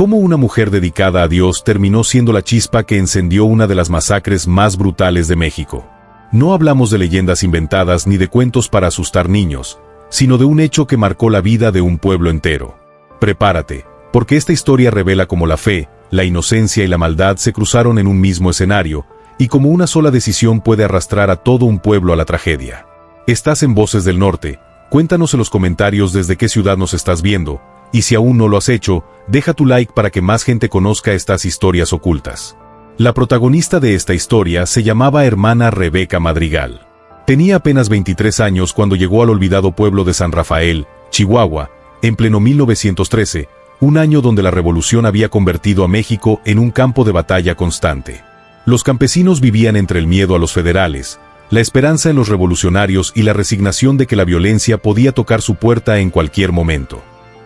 Cómo una mujer dedicada a Dios terminó siendo la chispa que encendió una de las masacres más brutales de México. No hablamos de leyendas inventadas ni de cuentos para asustar niños, sino de un hecho que marcó la vida de un pueblo entero. Prepárate, porque esta historia revela cómo la fe, la inocencia y la maldad se cruzaron en un mismo escenario, y cómo una sola decisión puede arrastrar a todo un pueblo a la tragedia. Estás en Voces del Norte. Cuéntanos en los comentarios desde qué ciudad nos estás viendo, y si aún no lo has hecho, deja tu like para que más gente conozca estas historias ocultas. La protagonista de esta historia se llamaba hermana Rebeca Madrigal. Tenía apenas 23 años cuando llegó al olvidado pueblo de San Rafael, Chihuahua, en pleno 1913, un año donde la revolución había convertido a México en un campo de batalla constante. Los campesinos vivían entre el miedo a los federales, la esperanza en los revolucionarios y la resignación de que la violencia podía tocar su puerta en cualquier momento.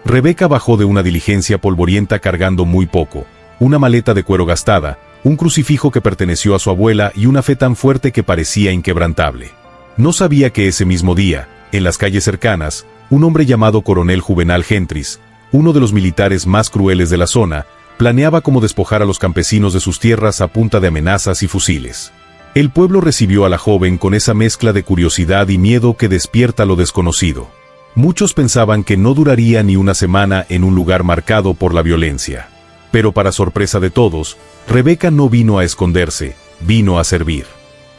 Rebeca bajó de una diligencia polvorienta cargando muy poco, una maleta de cuero gastada, un crucifijo que perteneció a su abuela y una fe tan fuerte que parecía inquebrantable. No sabía que ese mismo día, en las calles cercanas, un hombre llamado Coronel Juvenal Gentris, uno de los militares más crueles de la zona, planeaba cómo despojar a los campesinos de sus tierras a punta de amenazas y fusiles. El pueblo recibió a la joven con esa mezcla de curiosidad y miedo que despierta lo desconocido. Muchos pensaban que no duraría ni una semana en un lugar marcado por la violencia. Pero para sorpresa de todos, Rebeca no vino a esconderse, vino a servir.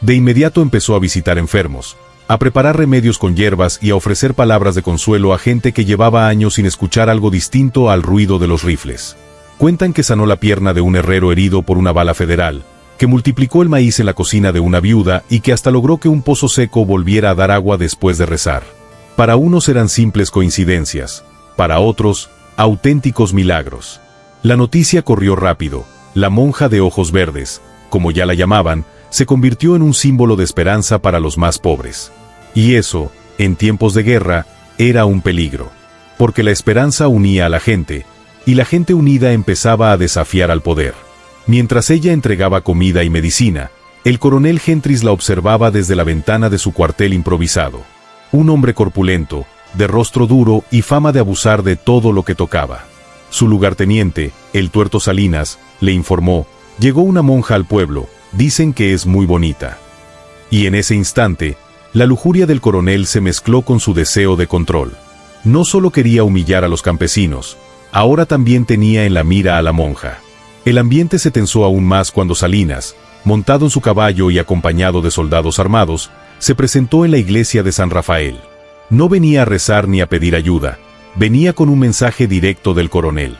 De inmediato empezó a visitar enfermos, a preparar remedios con hierbas y a ofrecer palabras de consuelo a gente que llevaba años sin escuchar algo distinto al ruido de los rifles. Cuentan que sanó la pierna de un herrero herido por una bala federal, que multiplicó el maíz en la cocina de una viuda y que hasta logró que un pozo seco volviera a dar agua después de rezar. Para unos eran simples coincidencias, para otros, auténticos milagros. La noticia corrió rápido. La monja de ojos verdes, como ya la llamaban, se convirtió en un símbolo de esperanza para los más pobres. Y eso, en tiempos de guerra, era un peligro. Porque la esperanza unía a la gente, y la gente unida empezaba a desafiar al poder. Mientras ella entregaba comida y medicina, el coronel Gentris la observaba desde la ventana de su cuartel improvisado. Un hombre corpulento, de rostro duro y fama de abusar de todo lo que tocaba. Su lugarteniente, el Tuerto Salinas, le informó: llegó una monja al pueblo, dicen que es muy bonita. Y en ese instante, la lujuria del coronel se mezcló con su deseo de control. No solo quería humillar a los campesinos, ahora también tenía en la mira a la monja. El ambiente se tensó aún más cuando Salinas, montado en su caballo y acompañado de soldados armados, se presentó en la iglesia de San Rafael. No venía a rezar ni a pedir ayuda, venía con un mensaje directo del coronel.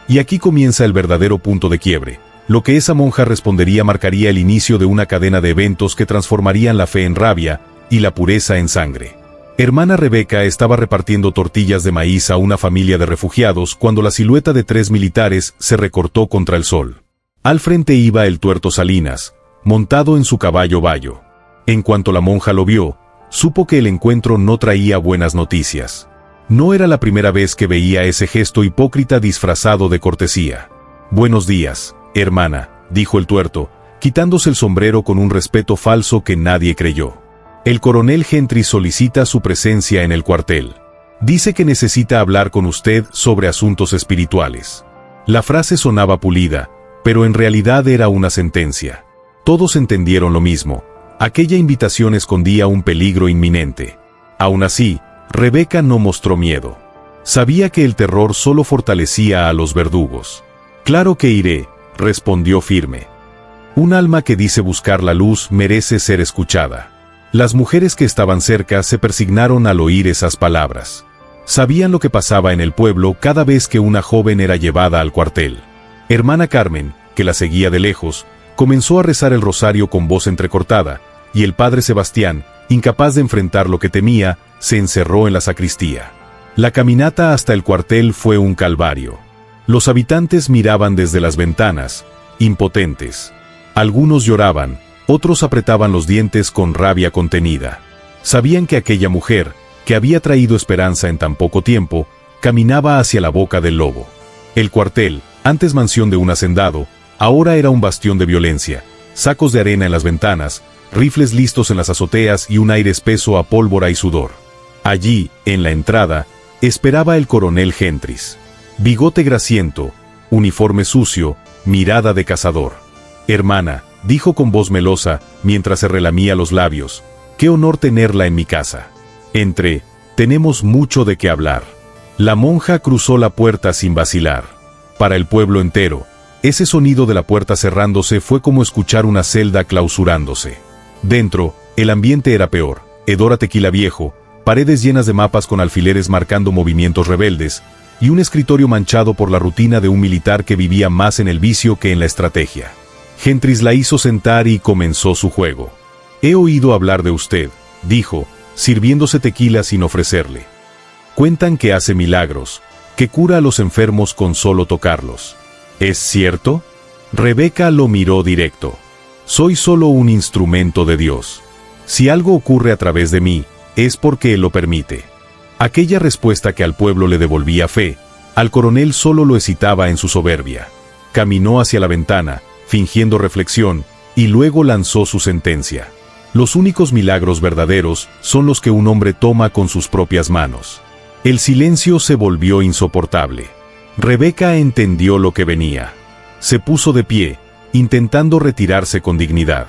Y aquí comienza el verdadero punto de quiebre. Lo que esa monja respondería marcaría el inicio de una cadena de eventos que transformarían la fe en rabia y la pureza en sangre. Hermana Rebeca estaba repartiendo tortillas de maíz a una familia de refugiados cuando la silueta de 3 militares se recortó contra el sol. Al frente iba el Tuerto Salinas, montado en su caballo bayo. En cuanto la monja lo vio, supo que el encuentro no traía buenas noticias. No era la primera vez que veía ese gesto hipócrita disfrazado de cortesía. «Buenos días, hermana», dijo el tuerto, quitándose el sombrero con un respeto falso que nadie creyó. «El coronel Gentris solicita su presencia en el cuartel. Dice que necesita hablar con usted sobre asuntos espirituales». La frase sonaba pulida, pero en realidad era una sentencia. Todos entendieron lo mismo. Aquella invitación escondía un peligro inminente. Aún así, Rebeca no mostró miedo. Sabía que el terror solo fortalecía a los verdugos. «Claro que iré», respondió firme. Un alma que dice buscar la luz merece ser escuchada. Las mujeres que estaban cerca se persignaron al oír esas palabras. Sabían lo que pasaba en el pueblo cada vez que una joven era llevada al cuartel. Hermana Carmen, que la seguía de lejos, comenzó a rezar el rosario con voz entrecortada, y el padre Sebastián, incapaz de enfrentar lo que temía, se encerró en la sacristía. La caminata hasta el cuartel fue un calvario. Los habitantes miraban desde las ventanas, impotentes. Algunos lloraban, otros apretaban los dientes con rabia contenida. Sabían que aquella mujer, que había traído esperanza en tan poco tiempo, caminaba hacia la boca del lobo. El cuartel, antes mansión de un hacendado, ahora era un bastión de violencia, sacos de arena en las ventanas, rifles listos en las azoteas y un aire espeso a pólvora y sudor. Allí, en la entrada, esperaba el coronel Gentris. Bigote grasiento, uniforme sucio, mirada de cazador. «Hermana», dijo con voz melosa, mientras se relamía los labios, «qué honor tenerla en mi casa. Entre, tenemos mucho de qué hablar». La monja cruzó la puerta sin vacilar. Para el pueblo entero, ese sonido de la puerta cerrándose fue como escuchar una celda clausurándose. Dentro, el ambiente era peor. Hedor a tequila viejo, paredes llenas de mapas con alfileres marcando movimientos rebeldes, y un escritorio manchado por la rutina de un militar que vivía más en el vicio que en la estrategia. Gentris la hizo sentar y comenzó su juego. «He oído hablar de usted», dijo, sirviéndose tequila sin ofrecerle. «Cuentan que hace milagros, que cura a los enfermos con solo tocarlos. ¿Es cierto?» Rebeca lo miró directo. «Soy solo un instrumento de Dios. Si algo ocurre a través de mí, es porque Él lo permite». Aquella respuesta que al pueblo le devolvía fe, al coronel solo lo excitaba en su soberbia. Caminó hacia la ventana, fingiendo reflexión, y luego lanzó su sentencia. «Los únicos milagros verdaderos son los que un hombre toma con sus propias manos». El silencio se volvió insoportable. Rebeca entendió lo que venía. Se puso de pie, intentando retirarse con dignidad.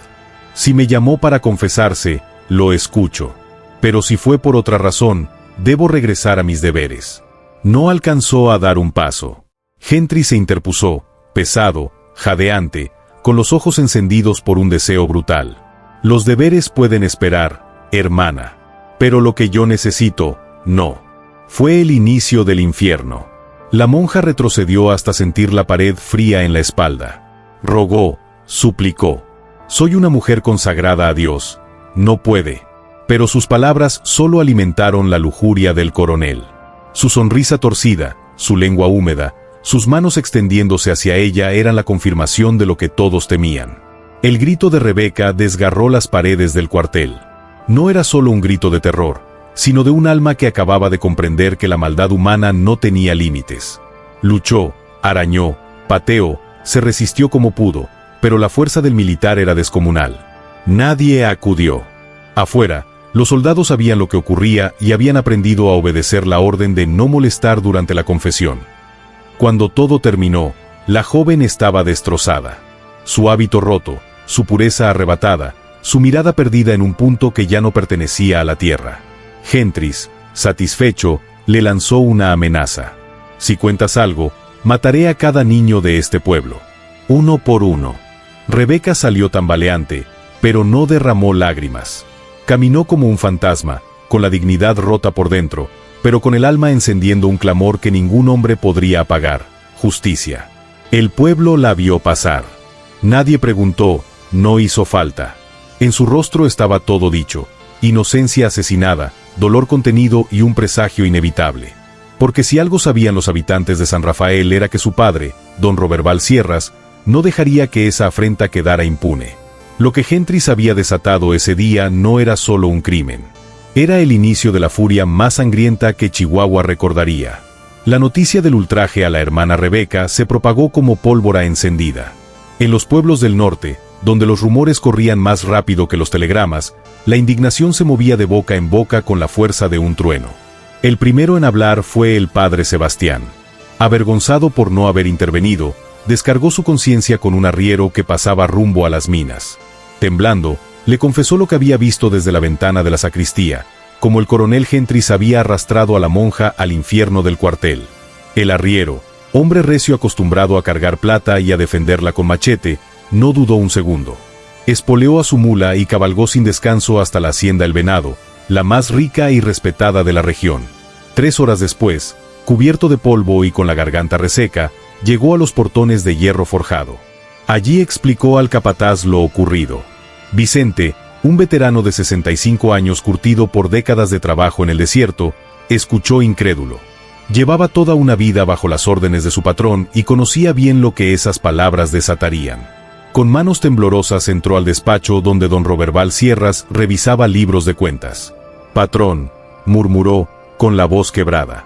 «Si me llamó para confesarse, lo escucho. Pero si fue por otra razón, debo regresar a mis deberes». No alcanzó a dar un paso. Gentris se interpuso, pesado, jadeante, con los ojos encendidos por un deseo brutal. «Los deberes pueden esperar, hermana. Pero lo que yo necesito, no». Fue el inicio del infierno. La monja retrocedió hasta sentir la pared fría en la espalda. Rogó, suplicó. «Soy una mujer consagrada a Dios. No puede». Pero sus palabras solo alimentaron la lujuria del coronel. Su sonrisa torcida, su lengua húmeda, sus manos extendiéndose hacia ella eran la confirmación de lo que todos temían. El grito de Rebeca desgarró las paredes del cuartel. No era solo un grito de terror, sino de un alma que acababa de comprender que la maldad humana no tenía límites. Luchó, arañó, pateó, se resistió como pudo, pero la fuerza del militar era descomunal. Nadie acudió. Afuera, los soldados sabían lo que ocurría y habían aprendido a obedecer la orden de no molestar durante la confesión. Cuando todo terminó, la joven estaba destrozada. Su hábito roto, su pureza arrebatada, su mirada perdida en un punto que ya no pertenecía a la tierra. Gentris, satisfecho, le lanzó una amenaza. «Si cuentas algo, mataré a cada niño de este pueblo. Uno por uno». Rebeca salió tambaleante, pero no derramó lágrimas. Caminó como un fantasma, con la dignidad rota por dentro, pero con el alma encendiendo un clamor que ningún hombre podría apagar: justicia. El pueblo la vio pasar. Nadie preguntó, no hizo falta. En su rostro estaba todo dicho: inocencia asesinada, dolor contenido y un presagio inevitable. Porque si algo sabían los habitantes de San Rafael era que su padre, don Roberval Sierras, no dejaría que esa afrenta quedara impune. Lo que Gentris había desatado ese día no era solo un crimen. Era el inicio de la furia más sangrienta que Chihuahua recordaría. La noticia del ultraje a la hermana Rebeca se propagó como pólvora encendida. En los pueblos del norte, donde los rumores corrían más rápido que los telegramas, la indignación se movía de boca en boca con la fuerza de un trueno. El primero en hablar fue el padre Sebastián. Avergonzado por no haber intervenido, descargó su conciencia con un arriero que pasaba rumbo a las minas. Temblando, le confesó lo que había visto desde la ventana de la sacristía, como el coronel Gentris había arrastrado a la monja al infierno del cuartel. El arriero, hombre recio acostumbrado a cargar plata y a defenderla con machete, no dudó un segundo. Espoleó a su mula y cabalgó sin descanso hasta la hacienda El Venado, la más rica y respetada de la región. 3 horas después, cubierto de polvo y con la garganta reseca, llegó a los portones de hierro forjado. Allí explicó al capataz lo ocurrido. Vicente, un veterano de 65 años curtido por décadas de trabajo en el desierto, escuchó incrédulo. Llevaba toda una vida bajo las órdenes de su patrón y conocía bien lo que esas palabras desatarían. Con manos temblorosas entró al despacho donde don Roberval Sierras revisaba libros de cuentas. «Patrón», murmuró, con la voz quebrada.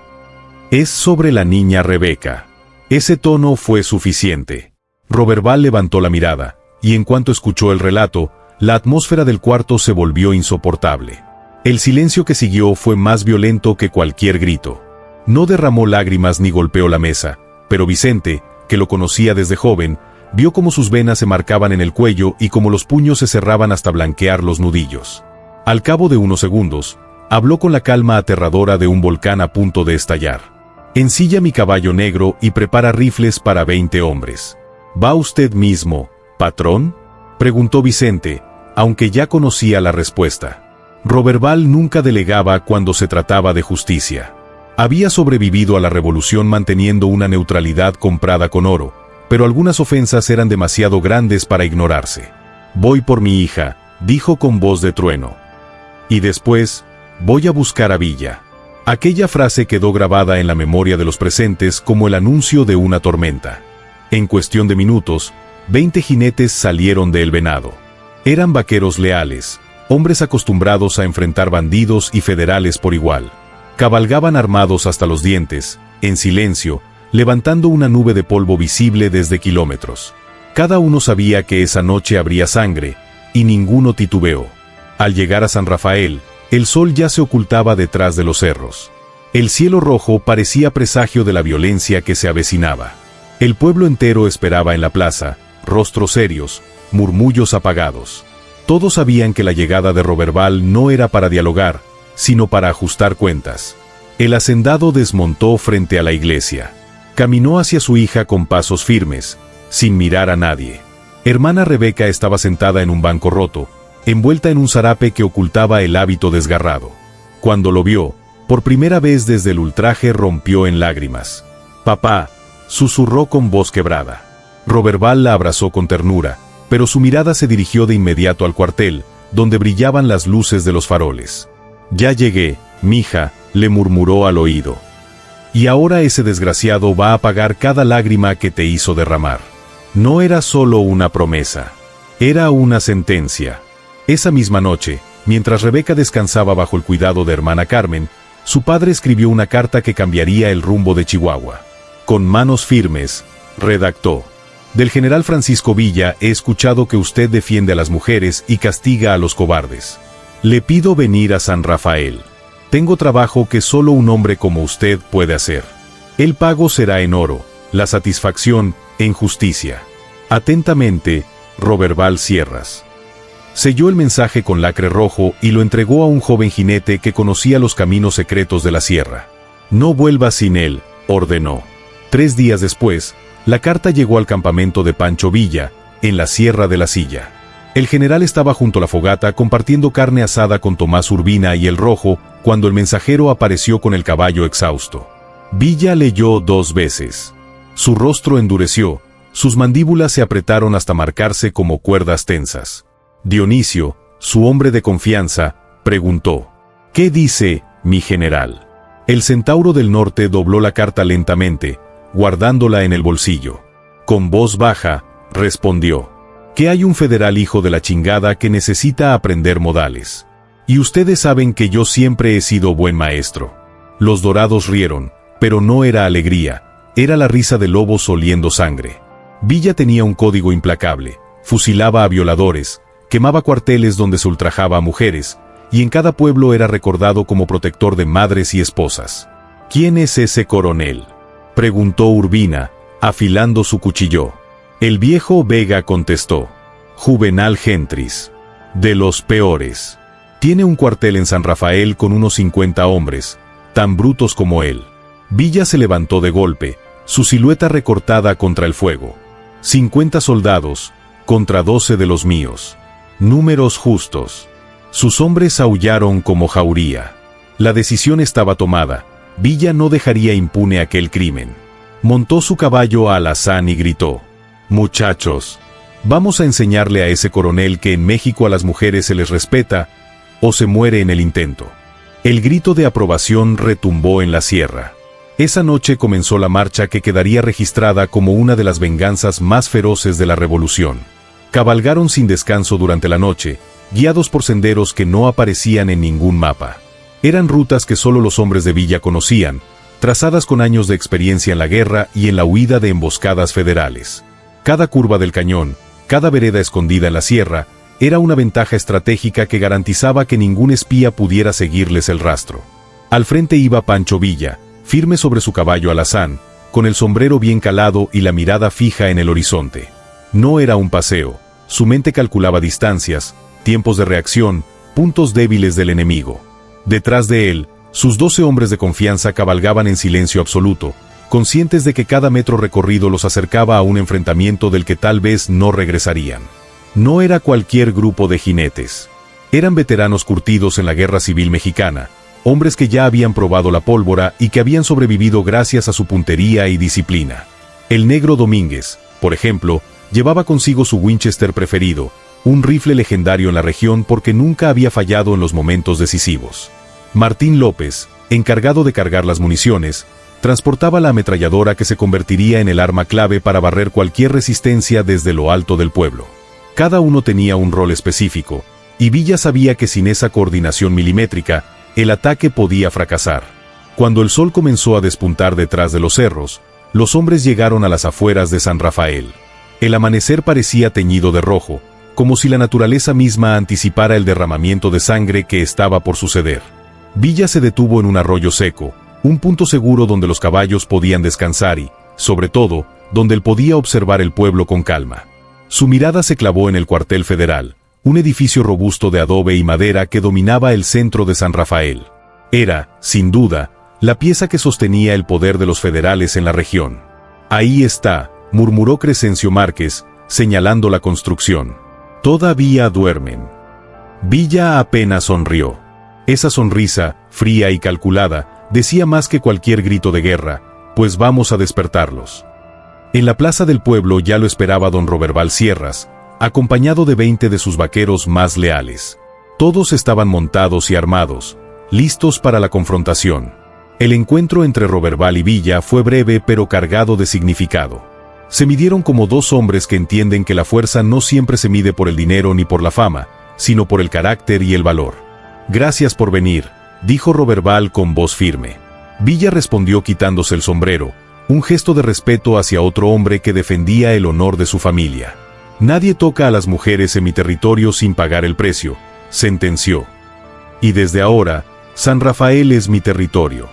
«Es sobre la niña Rebeca». Ese tono fue suficiente. Roberval levantó la mirada, y en cuanto escuchó el relato, la atmósfera del cuarto se volvió insoportable. El silencio que siguió fue más violento que cualquier grito. No derramó lágrimas ni golpeó la mesa, pero Vicente, que lo conocía desde joven, vio cómo sus venas se marcaban en el cuello y cómo los puños se cerraban hasta blanquear los nudillos. Al cabo de unos segundos, habló con la calma aterradora de un volcán a punto de estallar. «Ensilla mi caballo negro y prepara rifles para 20 hombres». «¿Va usted mismo, patrón?», preguntó Vicente, aunque ya conocía la respuesta. Roberval nunca delegaba cuando se trataba de justicia. Había sobrevivido a la revolución manteniendo una neutralidad comprada con oro, pero algunas ofensas eran demasiado grandes para ignorarse. «Voy por mi hija», dijo con voz de trueno. «Y después, voy a buscar a Villa». Aquella frase quedó grabada en la memoria de los presentes como el anuncio de una tormenta. En cuestión de minutos, 20 jinetes salieron de El Venado. Eran vaqueros leales, hombres acostumbrados a enfrentar bandidos y federales por igual. Cabalgaban armados hasta los dientes, en silencio, levantando una nube de polvo visible desde kilómetros. Cada uno sabía que esa noche habría sangre, y ninguno titubeó. Al llegar a San Rafael, el sol ya se ocultaba detrás de los cerros. El cielo rojo parecía presagio de la violencia que se avecinaba. El pueblo entero esperaba en la plaza, rostros serios, murmullos apagados. Todos sabían que la llegada de Roberval no era para dialogar, sino para ajustar cuentas. El hacendado desmontó frente a la iglesia. Caminó hacia su hija con pasos firmes, sin mirar a nadie. Hermana Rebeca estaba sentada en un banco roto, envuelta en un zarape que ocultaba el hábito desgarrado. Cuando lo vio, por primera vez desde el ultraje rompió en lágrimas. «Papá», susurró con voz quebrada. Roberval la abrazó con ternura, pero su mirada se dirigió de inmediato al cuartel, donde brillaban las luces de los faroles. «Ya llegué, mija», le murmuró al oído. «Y ahora ese desgraciado va a pagar cada lágrima que te hizo derramar». No era solo una promesa, era una sentencia. Esa misma noche, mientras Rebeca descansaba bajo el cuidado de hermana Carmen, su padre escribió una carta que cambiaría el rumbo de Chihuahua. Con manos firmes, redactó: «Del general Francisco Villa he escuchado que usted defiende a las mujeres y castiga a los cobardes. Le pido venir a San Rafael. Tengo trabajo que solo un hombre como usted puede hacer. El pago será en oro, la satisfacción en justicia. Atentamente, Roberval Sierras». Selló el mensaje con lacre rojo y lo entregó a un joven jinete que conocía los caminos secretos de la sierra. «No vuelvas sin él», ordenó. 3 días después, la carta llegó al campamento de Pancho Villa, en la Sierra de la Silla. El general estaba junto a la fogata compartiendo carne asada con Tomás Urbina y el Rojo, cuando el mensajero apareció con el caballo exhausto. Villa leyó 2 veces. Su rostro endureció, sus mandíbulas se apretaron hasta marcarse como cuerdas tensas. Dionisio, su hombre de confianza, preguntó: «¿Qué dice, mi general?». El centauro del norte dobló la carta lentamente, guardándola en el bolsillo. Con voz baja, respondió: «Que hay un federal hijo de la chingada que necesita aprender modales. Y ustedes saben que yo siempre he sido buen maestro». Los dorados rieron, pero no era alegría, era la risa de lobos oliendo sangre. Villa tenía un código implacable: fusilaba a violadores, quemaba cuarteles donde se ultrajaba a mujeres, y en cada pueblo era recordado como protector de madres y esposas. «¿Quién es ese coronel?», preguntó Urbina, afilando su cuchillo. El viejo Vega contestó: «Juvenal Gentris. De los peores. Tiene un cuartel en San Rafael con unos 50 hombres, tan brutos como él». Villa se levantó de golpe, su silueta recortada contra el fuego. 50 soldados, contra 12 de los míos. Números justos. Sus hombres aullaron como jauría. La decisión estaba tomada. Villa no dejaría impune aquel crimen. Montó su caballo a alazán y gritó: «Muchachos, vamos a enseñarle a ese coronel que en México a las mujeres se les respeta, o se muere en el intento». El grito de aprobación retumbó en la sierra. Esa noche comenzó la marcha que quedaría registrada como una de las venganzas más feroces de la revolución. Cabalgaron sin descanso durante la noche, guiados por senderos que no aparecían en ningún mapa. Eran rutas que solo los hombres de Villa conocían, trazadas con años de experiencia en la guerra y en la huida de emboscadas federales. Cada curva del cañón, cada vereda escondida en la sierra, era una ventaja estratégica que garantizaba que ningún espía pudiera seguirles el rastro. Al frente iba Pancho Villa, firme sobre su caballo alazán, con el sombrero bien calado y la mirada fija en el horizonte. No era un paseo, su mente calculaba distancias, tiempos de reacción, puntos débiles del enemigo. Detrás de él, sus 12 hombres de confianza cabalgaban en silencio absoluto, conscientes de que cada metro recorrido los acercaba a un enfrentamiento del que tal vez no regresarían. No era cualquier grupo de jinetes. Eran veteranos curtidos en la Guerra Civil Mexicana, hombres que ya habían probado la pólvora y que habían sobrevivido gracias a su puntería y disciplina. El Negro Domínguez, por ejemplo, llevaba consigo su Winchester preferido, un rifle legendario en la región porque nunca había fallado en los momentos decisivos. Martín López, encargado de cargar las municiones, transportaba la ametralladora que se convertiría en el arma clave para barrer cualquier resistencia desde lo alto del pueblo. Cada uno tenía un rol específico, y Villa sabía que sin esa coordinación milimétrica, el ataque podía fracasar. Cuando el sol comenzó a despuntar detrás de los cerros, los hombres llegaron a las afueras de San Rafael. El amanecer parecía teñido de rojo, como si la naturaleza misma anticipara el derramamiento de sangre que estaba por suceder. Villa se detuvo en un arroyo seco, un punto seguro donde los caballos podían descansar y, sobre todo, donde él podía observar el pueblo con calma. Su mirada se clavó en el cuartel federal, un edificio robusto de adobe y madera que dominaba el centro de San Rafael. Era, sin duda, la pieza que sostenía el poder de los federales en la región. «Ahí está», murmuró Crescencio Márquez, señalando la construcción. «Todavía duermen». Villa apenas sonrió. Esa sonrisa, fría y calculada, decía más que cualquier grito de guerra, pues vamos a despertarlos. En la plaza del pueblo ya lo esperaba don Roberval Sierras, acompañado de 20 de sus vaqueros más leales. Todos estaban montados y armados, listos para la confrontación. El encuentro entre Roberval y Villa fue breve pero cargado de significado. Se midieron como dos hombres que entienden que la fuerza no siempre se mide por el dinero ni por la fama, sino por el carácter y el valor. «Gracias por venir», dijo Roberval con voz firme. Villa respondió quitándose el sombrero, un gesto de respeto hacia otro hombre que defendía el honor de su familia. «Nadie toca a las mujeres en mi territorio sin pagar el precio», sentenció. «Y desde ahora, San Rafael es mi territorio».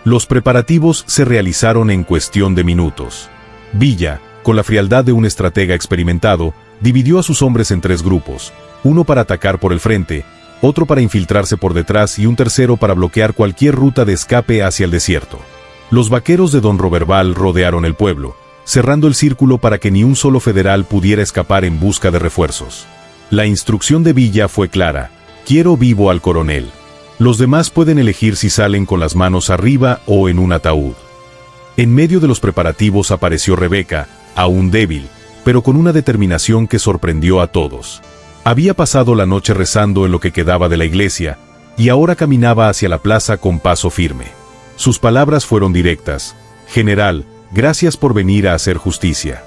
Los preparativos se realizaron en cuestión de minutos. Villa, con la frialdad de un estratega experimentado, dividió a sus hombres en 3 grupos, uno para atacar por el frente, otro para infiltrarse por detrás y un tercero para bloquear cualquier ruta de escape hacia el desierto. Los vaqueros de don Roberval rodearon el pueblo, cerrando el círculo para que ni un solo federal pudiera escapar en busca de refuerzos. La instrucción de Villa fue clara: «Quiero vivo al coronel. Los demás pueden elegir si salen con las manos arriba o en un ataúd». En medio de los preparativos apareció Rebeca, aún débil, pero con una determinación que sorprendió a todos. Había pasado la noche rezando en lo que quedaba de la iglesia, y ahora caminaba hacia la plaza con paso firme. Sus palabras fueron directas: «General, gracias por venir a hacer justicia».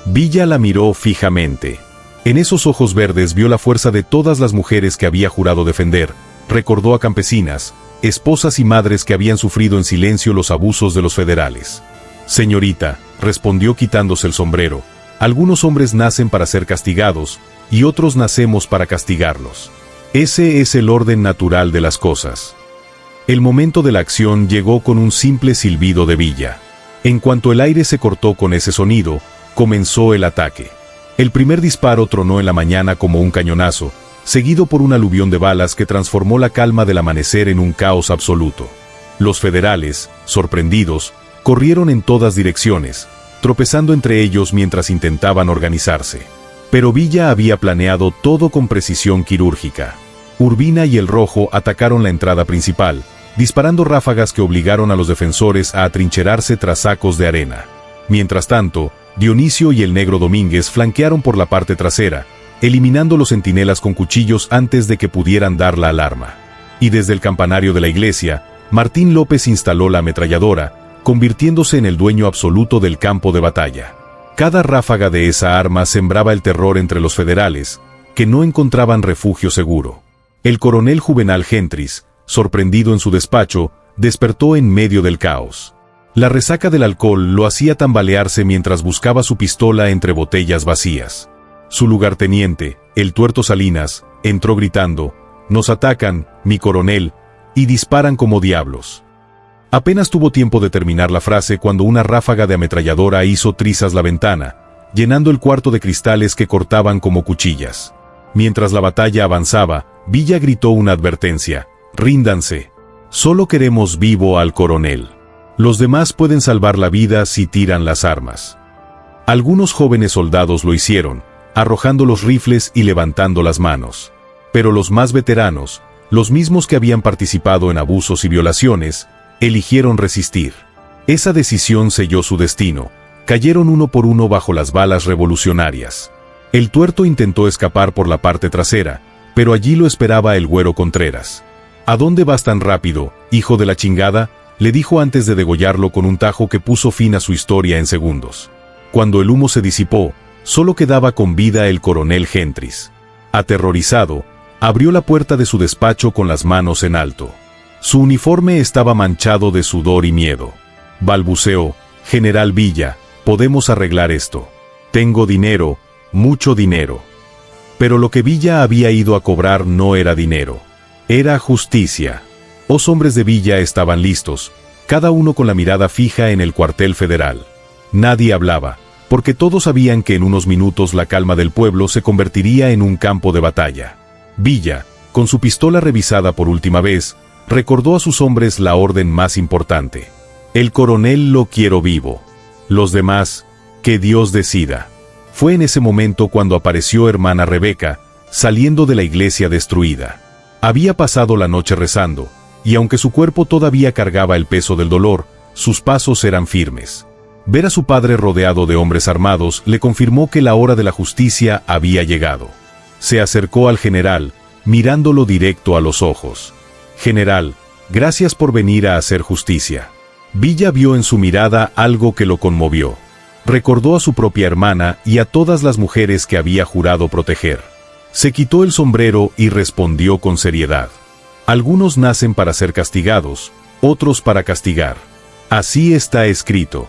Villa la miró fijamente. En esos ojos verdes vio la fuerza de todas las mujeres que había jurado defender, recordó a campesinas, esposas y madres que habían sufrido en silencio los abusos de los federales. «Señorita», respondió quitándose el sombrero, «algunos hombres nacen para ser castigados, y otros nacemos para castigarlos. Ese es el orden natural de las cosas». El momento de la acción llegó con un simple silbido de Villa. En cuanto el aire se cortó con ese sonido, comenzó el ataque. El primer disparo tronó en la mañana como un cañonazo, seguido por un aluvión de balas que transformó la calma del amanecer en un caos absoluto. Los federales, sorprendidos, corrieron en todas direcciones, tropezando entre ellos mientras intentaban organizarse. Pero Villa había planeado todo con precisión quirúrgica. Urbina y el Rojo atacaron la entrada principal, disparando ráfagas que obligaron a los defensores a atrincherarse tras sacos de arena. Mientras tanto, Dionisio y el Negro Domínguez flanquearon por la parte trasera, eliminando los centinelas con cuchillos antes de que pudieran dar la alarma. Y desde el campanario de la iglesia, Martín López instaló la ametralladora, convirtiéndose en el dueño absoluto del campo de batalla. Cada ráfaga de esa arma sembraba el terror entre los federales, que no encontraban refugio seguro. El coronel Juvenal Gentris, sorprendido en su despacho, despertó en medio del caos. La resaca del alcohol lo hacía tambalearse mientras buscaba su pistola entre botellas vacías. Su lugarteniente, el Tuerto Salinas, entró gritando: «Nos atacan, mi coronel, y disparan como diablos». Apenas tuvo tiempo de terminar la frase cuando una ráfaga de ametralladora hizo trizas la ventana, llenando el cuarto de cristales que cortaban como cuchillas. Mientras la batalla avanzaba, Villa gritó una advertencia: «Ríndanse. Solo queremos vivo al coronel. Los demás pueden salvar la vida si tiran las armas». Algunos jóvenes soldados lo hicieron, arrojando los rifles y levantando las manos. Pero los más veteranos, los mismos que habían participado en abusos y violaciones, eligieron resistir. Esa decisión selló su destino. Cayeron uno por uno bajo las balas revolucionarias. El tuerto intentó escapar por la parte trasera, pero allí lo esperaba el Güero Contreras. «¿A dónde vas tan rápido, hijo de la chingada?», le dijo antes de degollarlo con un tajo que puso fin a su historia en segundos. Cuando el humo se disipó, solo quedaba con vida el coronel Gentris. Aterrorizado, abrió la puerta de su despacho con las manos en alto. Su uniforme estaba manchado de sudor y miedo. Balbuceó: «General Villa, podemos arreglar esto. Tengo dinero, mucho dinero». Pero lo que Villa había ido a cobrar no era dinero. Era justicia. Los hombres de Villa estaban listos, cada uno con la mirada fija en el cuartel federal. Nadie hablaba, porque todos sabían que en unos minutos la calma del pueblo se convertiría en un campo de batalla. Villa, con su pistola revisada por última vez, recordó a sus hombres la orden más importante: «El coronel lo quiero vivo. Los demás, que Dios decida». Fue en ese momento cuando apareció hermana Rebeca, saliendo de la iglesia destruida. Había pasado la noche rezando, y aunque su cuerpo todavía cargaba el peso del dolor, sus pasos eran firmes. Ver a su padre rodeado de hombres armados le confirmó que la hora de la justicia había llegado. Se acercó al general, mirándolo directo a los ojos. «General, gracias por venir a hacer justicia». Villa vio en su mirada algo que lo conmovió. Recordó a su propia hermana y a todas las mujeres que había jurado proteger. Se quitó el sombrero y respondió con seriedad: «Algunos nacen para ser castigados, otros para castigar. Así está escrito».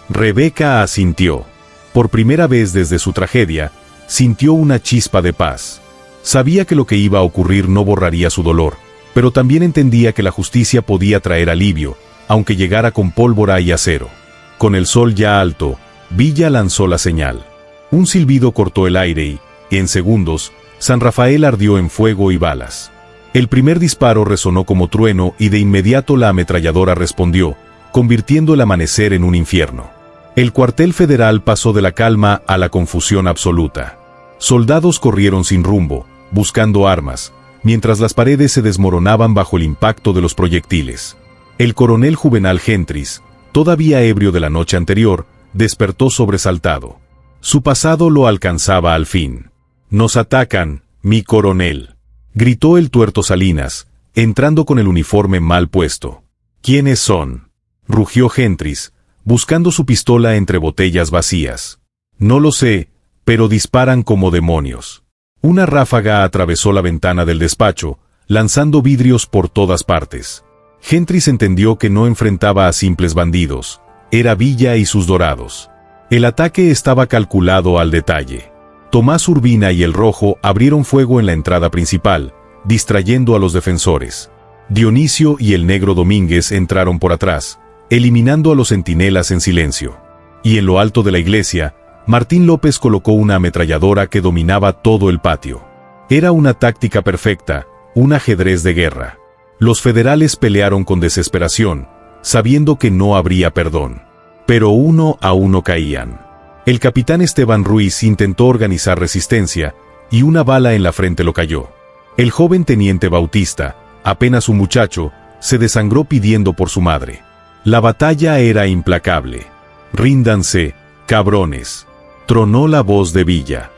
Rebeca asintió. Por primera vez desde su tragedia, sintió una chispa de paz. Sabía que lo que iba a ocurrir no borraría su dolor, pero también entendía que la justicia podía traer alivio, aunque llegara con pólvora y acero. Con el sol ya alto, Villa lanzó la señal. Un silbido cortó el aire y, en segundos, San Rafael ardió en fuego y balas. El primer disparo resonó como trueno y de inmediato la ametralladora respondió, convirtiendo el amanecer en un infierno. El cuartel federal pasó de la calma a la confusión absoluta. Soldados corrieron sin rumbo, buscando armas, mientras las paredes se desmoronaban bajo el impacto de los proyectiles. El coronel Juvenal Gentris, todavía ebrio de la noche anterior, despertó sobresaltado. Su pasado lo alcanzaba al fin. «Nos atacan, mi coronel», gritó el tuerto Salinas, entrando con el uniforme mal puesto. «¿Quiénes son?», rugió Gentris, buscando su pistola entre botellas vacías. «No lo sé, pero disparan como demonios». Una ráfaga atravesó la ventana del despacho, lanzando vidrios por todas partes. Gentris entendió que no enfrentaba a simples bandidos, era Villa y sus dorados. El ataque estaba calculado al detalle. Tomás Urbina y el Rojo abrieron fuego en la entrada principal, distrayendo a los defensores. Dionisio y el Negro Domínguez entraron por atrás, eliminando a los centinelas en silencio. Y en lo alto de la iglesia, Martín López colocó una ametralladora que dominaba todo el patio. Era una táctica perfecta, un ajedrez de guerra. Los federales pelearon con desesperación, sabiendo que no habría perdón. Pero uno a uno caían. El capitán Esteban Ruiz intentó organizar resistencia, y una bala en la frente lo cayó. El joven teniente Bautista, apenas un muchacho, se desangró pidiendo por su madre. La batalla era implacable. «Ríndanse, cabrones», tronó la voz de Villa.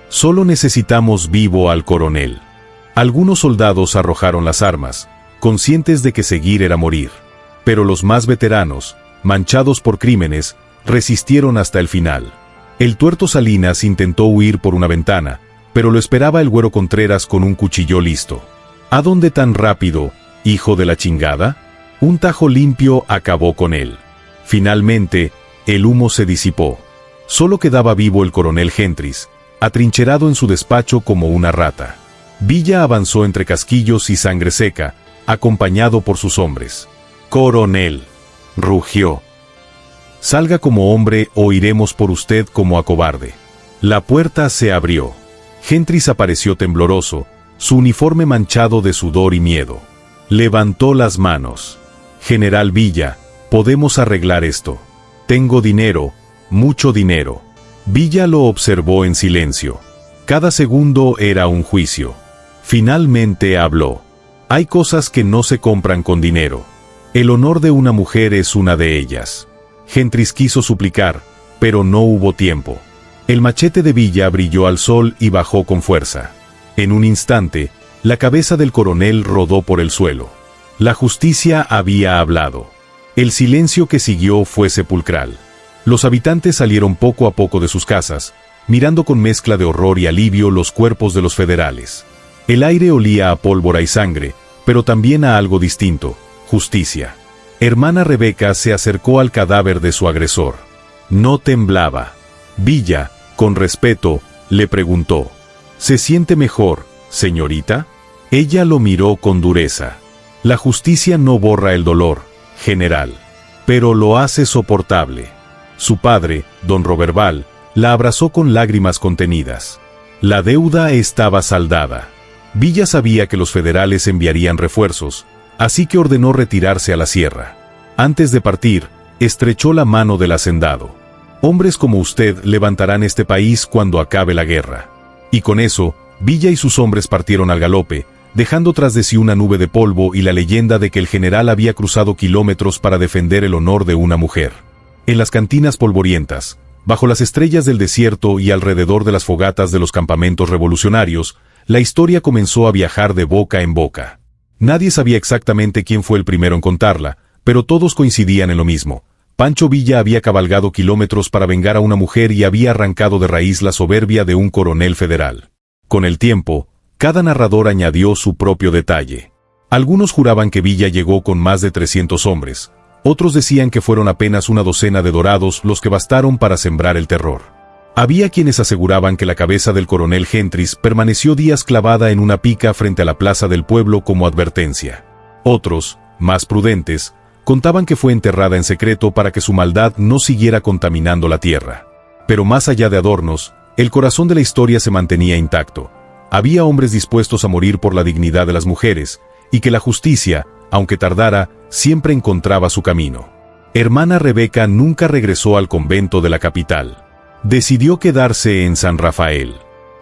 «Solo necesitamos vivo al coronel». Algunos soldados arrojaron las armas, conscientes de que seguir era morir. Pero los más veteranos, manchados por crímenes, resistieron hasta el final. El tuerto Salinas intentó huir por una ventana, pero lo esperaba el Güero Contreras con un cuchillo listo. «¿A dónde tan rápido, hijo de la chingada?». Un tajo limpio acabó con él. Finalmente, el humo se disipó. Solo quedaba vivo el coronel Gentris, atrincherado en su despacho como una rata. Villa avanzó entre casquillos y sangre seca, acompañado por sus hombres. Coronel, rugió. Salga como hombre o iremos por usted como a cobarde. La puerta se abrió. Gentris apareció tembloroso, su uniforme manchado de sudor y miedo. Levantó las manos. General Villa, podemos arreglar esto. Tengo dinero, mucho dinero. Villa lo observó en silencio. Cada segundo era un juicio. Finalmente habló. Hay cosas que no se compran con dinero. El honor de una mujer es una de ellas. Gentris quiso suplicar, pero no hubo tiempo. El machete de Villa brilló al sol y bajó con fuerza. En un instante, la cabeza del coronel rodó por el suelo. La justicia había hablado. El silencio que siguió fue sepulcral. Los habitantes salieron poco a poco de sus casas, mirando con mezcla de horror y alivio los cuerpos de los federales. El aire olía a pólvora y sangre, pero también a algo distinto: justicia. Hermana Rebeca se acercó al cadáver de su agresor. No temblaba. Villa, con respeto, le preguntó: ¿Se siente mejor, señorita? Ella lo miró con dureza. La justicia no borra el dolor, general, pero lo hace soportable. Su padre, don Roberval, la abrazó con lágrimas contenidas. La deuda estaba saldada. Villa sabía que los federales enviarían refuerzos, así que ordenó retirarse a la sierra. Antes de partir, estrechó la mano del hacendado. Hombres como usted levantarán este país cuando acabe la guerra. Y con eso, Villa y sus hombres partieron al galope, dejando tras de sí una nube de polvo y la leyenda de que el general había cruzado kilómetros para defender el honor de una mujer. En las cantinas polvorientas, bajo las estrellas del desierto y alrededor de las fogatas de los campamentos revolucionarios, la historia comenzó a viajar de boca en boca. Nadie sabía exactamente quién fue el primero en contarla, pero todos coincidían en lo mismo. Pancho Villa había cabalgado kilómetros para vengar a una mujer y había arrancado de raíz la soberbia de un coronel federal. Con el tiempo, cada narrador añadió su propio detalle. Algunos juraban que Villa llegó con más de 300 hombres, otros decían que fueron apenas una docena de dorados los que bastaron para sembrar el terror. Había quienes aseguraban que la cabeza del coronel Gentris permaneció días clavada en una pica frente a la plaza del pueblo como advertencia. Otros, más prudentes, contaban que fue enterrada en secreto para que su maldad no siguiera contaminando la tierra. Pero más allá de adornos, el corazón de la historia se mantenía intacto. Había hombres dispuestos a morir por la dignidad de las mujeres, y que la justicia, aunque tardara, siempre encontraba su camino. Hermana Rebeca nunca regresó al convento de la capital. Decidió quedarse en San Rafael.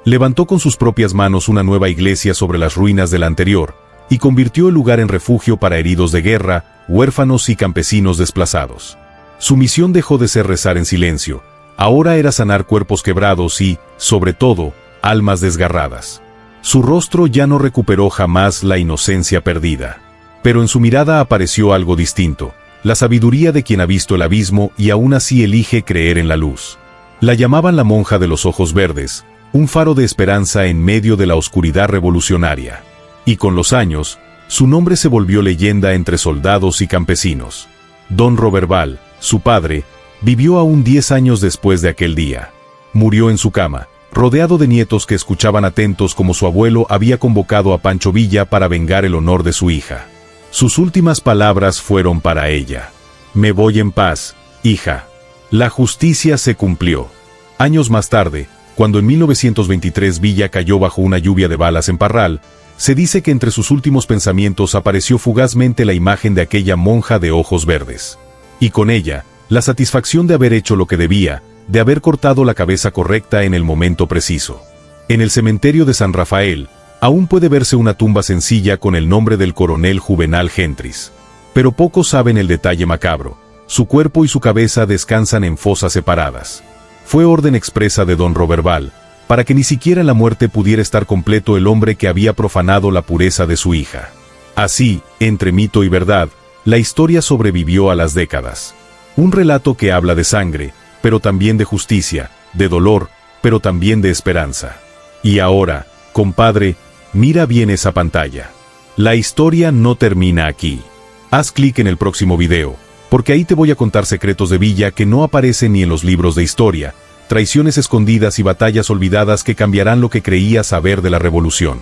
Levantó con sus propias manos una nueva iglesia sobre las ruinas de la anterior, y convirtió el lugar en refugio para heridos de guerra, huérfanos y campesinos desplazados. Su misión dejó de ser rezar en silencio, ahora era sanar cuerpos quebrados y, sobre todo, almas desgarradas. Su rostro ya no recuperó jamás la inocencia perdida. Pero en su mirada apareció algo distinto, la sabiduría de quien ha visto el abismo y aún así elige creer en la luz. La llamaban la monja de los ojos verdes, un faro de esperanza en medio de la oscuridad revolucionaria. Y con los años, su nombre se volvió leyenda entre soldados y campesinos. Don Roberval, su padre, vivió aún 10 años después de aquel día. Murió en su cama, rodeado de nietos que escuchaban atentos como su abuelo había convocado a Pancho Villa para vengar el honor de su hija. Sus últimas palabras fueron para ella: «Me voy en paz, hija». La justicia se cumplió. Años más tarde, cuando en 1923 Villa cayó bajo una lluvia de balas en Parral, se dice que entre sus últimos pensamientos apareció fugazmente la imagen de aquella monja de ojos verdes. Y con ella, la satisfacción de haber hecho lo que debía, de haber cortado la cabeza correcta en el momento preciso. En el cementerio de San Rafael, aún puede verse una tumba sencilla con el nombre del coronel Juvenal Gentris. Pero pocos saben el detalle macabro: su cuerpo y su cabeza descansan en fosas separadas. Fue orden expresa de don Roberval, para que ni siquiera en la muerte pudiera estar completo el hombre que había profanado la pureza de su hija. Así, entre mito y verdad, la historia sobrevivió a las décadas. Un relato que habla de sangre, pero también de justicia, de dolor, pero también de esperanza. Y ahora, compadre, mira bien esa pantalla. La historia no termina aquí. Haz clic en el próximo video, porque ahí te voy a contar secretos de Villa que no aparecen ni en los libros de historia, traiciones escondidas y batallas olvidadas que cambiarán lo que creías saber de la revolución.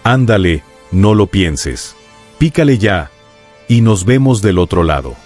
Ándale, no lo pienses. Pícale ya Y nos vemos del otro lado.